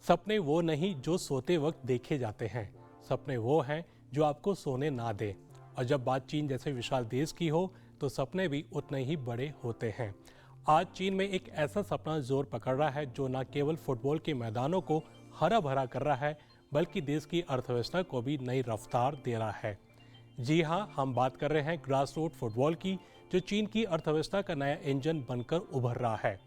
सपने वो नहीं जो सोते वक्त देखे जाते हैं। सपने वो हैं जो आपको सोने ना दें। और जब बात चीन जैसे विशाल देश की हो तो सपने भी उतने ही बड़े होते हैं। आज चीन में एक ऐसा सपना जोर पकड़ रहा है जो न केवल फुटबॉल के मैदानों को हरा भरा कर रहा है बल्कि देश की अर्थव्यवस्था को भी नई रफ्तार दे रहा है। जी हाँ, हम बात कर रहे हैं ग्रास रूट फुटबॉल की, जो चीन की अर्थव्यवस्था का नया इंजन बनकर उभर रहा है।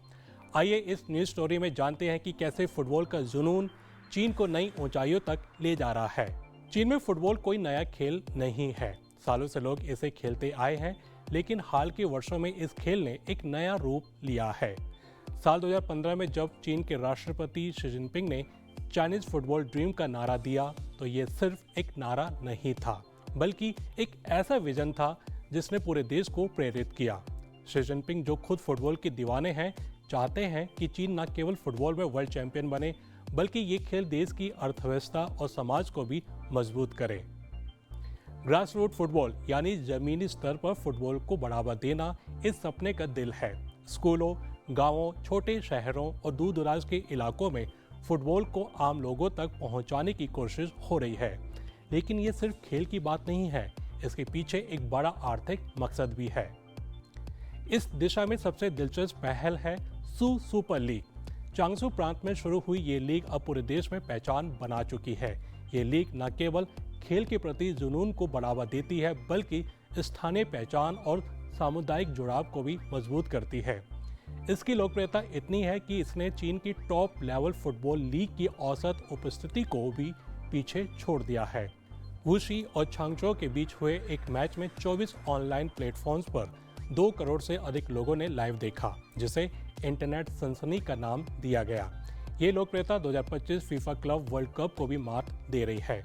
आइए इस न्यूज़ स्टोरी में जानते हैं कि कैसे फुटबॉल का जुनून चीन को नई ऊंचाइयों तक ले जा रहा है। चीन में फुटबॉल कोई नया खेल नहीं है, सालों से लोग इसे खेलते आए हैं, लेकिन हाल के वर्षों में इस खेल ने एक नया रूप लिया है। साल 2015 में जब चीन के राष्ट्रपति शी जिनपिंग ने चाइनीज फुटबॉल ड्रीम का नारा दिया तो ये सिर्फ एक नारा नहीं था, बल्कि एक ऐसा विजन था जिसने पूरे देश को प्रेरित किया। शी जिनपिंग, जो खुद फुटबॉल के दीवाने हैं, चाहते हैं कि चीन न केवल फुटबॉल में वर्ल्ड चैंपियन बने बल्कि ये खेल देश की अर्थव्यवस्था और समाज को भी मजबूत करे। ग्रास रूट फुटबॉल यानी जमीनी स्तर पर फुटबॉल को बढ़ावा देना इस सपने का दिल है। स्कूलों, गांवों, छोटे शहरों और दूर दराज के इलाकों में फुटबॉल को आम लोगों तक पहुंचाने की कोशिश हो रही है। लेकिन ये सिर्फ खेल की बात नहीं है, इसके पीछे एक बड़ा आर्थिक मकसद भी है। इस दिशा में सबसे दिलचस्प पहल है सू सुपर लीग। चांगसू प्रांत में शुरू हुई ये लीग अब पूरे देश में पहचान बना चुकी है। ये लीग न केवल खेल के प्रति जुनून को बढ़ावा देती है बल्कि स्थानीय पहचान और सामुदायिक जुड़ाव को भी मजबूत करती है। इसकी लोकप्रियता इतनी है कि इसने चीन की टॉप लेवल फुटबॉल लीग की औसत उपस्थिति को भी पीछे छोड़ दिया है। वुशी और छांगचो के बीच हुए एक मैच में 24 ऑनलाइन प्लेटफॉर्म्स पर 2 करोड़ से अधिक लोगों ने लाइव देखा, जिसे इंटरनेट सनसनी का नाम दिया गया। ये लोकप्रियता 2025 फीफा क्लब वर्ल्ड कप को भी मात दे रही है।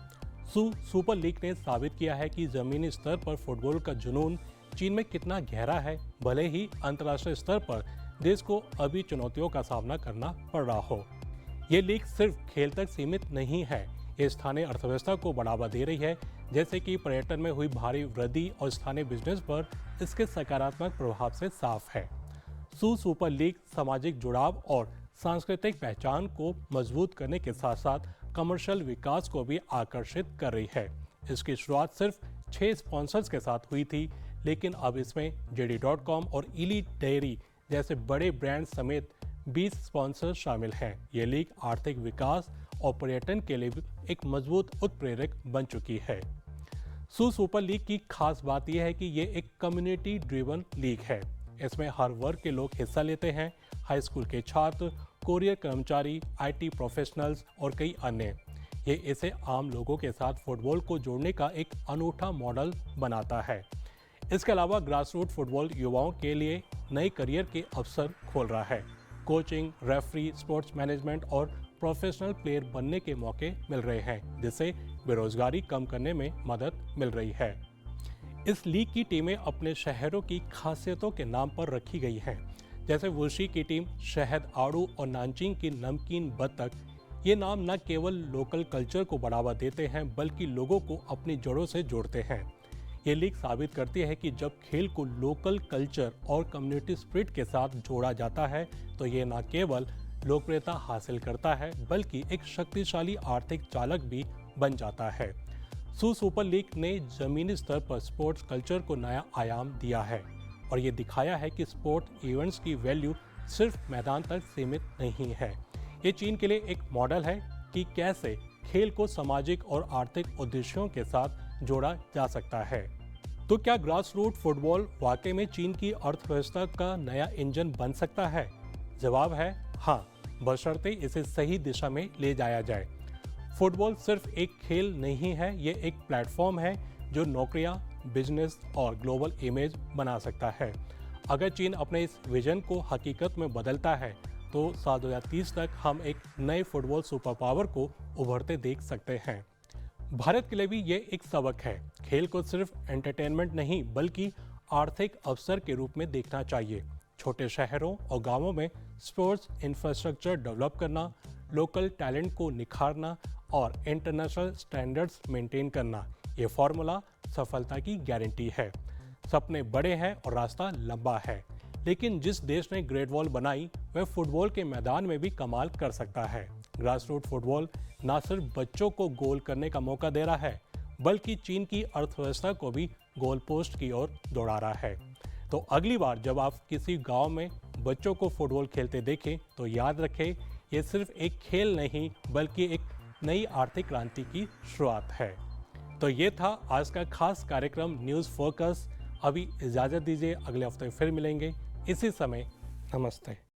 सुपर लीग ने साबित किया है कि जमीनी स्तर पर फुटबॉल का जुनून चीन में कितना गहरा है, भले ही अंतर्राष्ट्रीय स्तर पर देश को अभी चुनौतियों का सामना करना पड़ रहा हो। ये लीग सिर्फ खेल तक सीमित नहीं है, ये स्थानीय अर्थव्यवस्था को बढ़ावा दे रही है, जैसे कि पर्यटन में हुई भारी वृद्धि और स्थानीय बिजनेस पर इसके सकारात्मक प्रभाव से साफ है। सुपर लीग सामाजिक जुड़ाव और सांस्कृतिक पहचान को मजबूत करने के साथ साथ कमर्शियल विकास को भी आकर्षित कर रही है। इसकी शुरुआत सिर्फ 6 स्पॉन्सर्स के साथ हुई थी, लेकिन अब इसमें JD.com और इली डेयरी जैसे बड़े ब्रांड समेत 20 स्पॉन्सर शामिल हैं। ये लीग आर्थिक विकास और पर्यटन के लिए एक मजबूत उत्प्रेरक बन चुकी है। सुपर लीग की खास बात यह है कि ये एक कम्युनिटी ड्रिवन लीग है। इसमें हर वर्ग के लोग हिस्सा लेते हैं, हाई स्कूल के छात्र, कोरियर कर्मचारी, IT प्रोफेशनल्स और कई अन्य। ये इसे आम लोगों के साथ फुटबॉल को जोड़ने का एक अनूठा मॉडल बनाता है। इसके अलावा ग्रास रूट फुटबॉल युवाओं के लिए नए करियर के अवसर खोल रहा है। कोचिंग, रेफरी, स्पोर्ट्स मैनेजमेंट और प्रोफेशनल प्लेयर बनने के मौके मिल रहे हैं, जिससे बेरोजगारी कम करने में मदद मिल रही है। इस लीग की टीमें अपने शहरों की खासियतों के नाम पर रखी गई हैं, जैसे वुशी की टीम शहद आड़ू और नानचिंग की नमकीन बत्तख। ये नाम न केवल लोकल कल्चर को बढ़ावा देते हैं बल्कि लोगों को अपनी जड़ों से जोड़ते हैं। ये लीग साबित करती है कि जब खेल को लोकल कल्चर और कम्युनिटी स्पिरिट के साथ जोड़ा जाता है तो ये न केवल लोकप्रियता हासिल करता है बल्कि एक शक्तिशाली आर्थिक चालक भी बन जाता है। सुपर लीग ने जमीनी स्तर पर स्पोर्ट्स कल्चर को नया आयाम दिया है और ये दिखाया है कि स्पोर्ट इवेंट्स की वैल्यू सिर्फ मैदान तक सीमित नहीं है। ये चीन के लिए एक मॉडल है कि कैसे खेल को सामाजिक और आर्थिक उद्देश्यों के साथ जोड़ा जा सकता है। तो क्या ग्रास रूट फुटबॉल वाकई में चीन की अर्थव्यवस्था का नया इंजन बन सकता है? जवाब है हाँ, बशर्ते इसे सही दिशा में ले जाया जाए। फुटबॉल सिर्फ एक खेल नहीं है, ये एक प्लेटफॉर्म है जो नौकरियां, बिजनेस और ग्लोबल इमेज बना सकता है। अगर चीन अपने इस विजन को हकीकत में बदलता है तो साल 2030 तक हम एक नए फुटबॉल सुपर पावर को उभरते देख सकते हैं। भारत के लिए भी ये एक सबक है। खेल को सिर्फ एंटरटेनमेंट नहीं बल्कि आर्थिक अवसर के रूप में देखना चाहिए। छोटे शहरों और गांवों में स्पोर्ट्स इंफ्रास्ट्रक्चर डेवलप करना, लोकल टैलेंट को निखारना और इंटरनेशनल स्टैंडर्ड्स मेंटेन करना, ये फॉर्मूला सफलता की गारंटी है। सपने बड़े हैं और रास्ता लंबा है, लेकिन जिस देश ने ग्रेट वॉल बनाई वह फुटबॉल के मैदान में भी कमाल कर सकता है। ग्रास रूट फुटबॉल न सिर्फ बच्चों को गोल करने का मौका दे रहा है, बल्कि चीन की अर्थव्यवस्था को भी गोल पोस्ट की ओर दौड़ा रहा है। तो अगली बार जब आप किसी गांव में बच्चों को फुटबॉल खेलते देखें तो याद रखें, ये सिर्फ एक खेल नहीं बल्कि एक नई आर्थिक क्रांति की शुरुआत है। तो ये था आज का खास कार्यक्रम न्यूज़ फोकस। अभी इजाज़त दीजिए, अगले हफ्ते फिर मिलेंगे इसी समय। नमस्ते।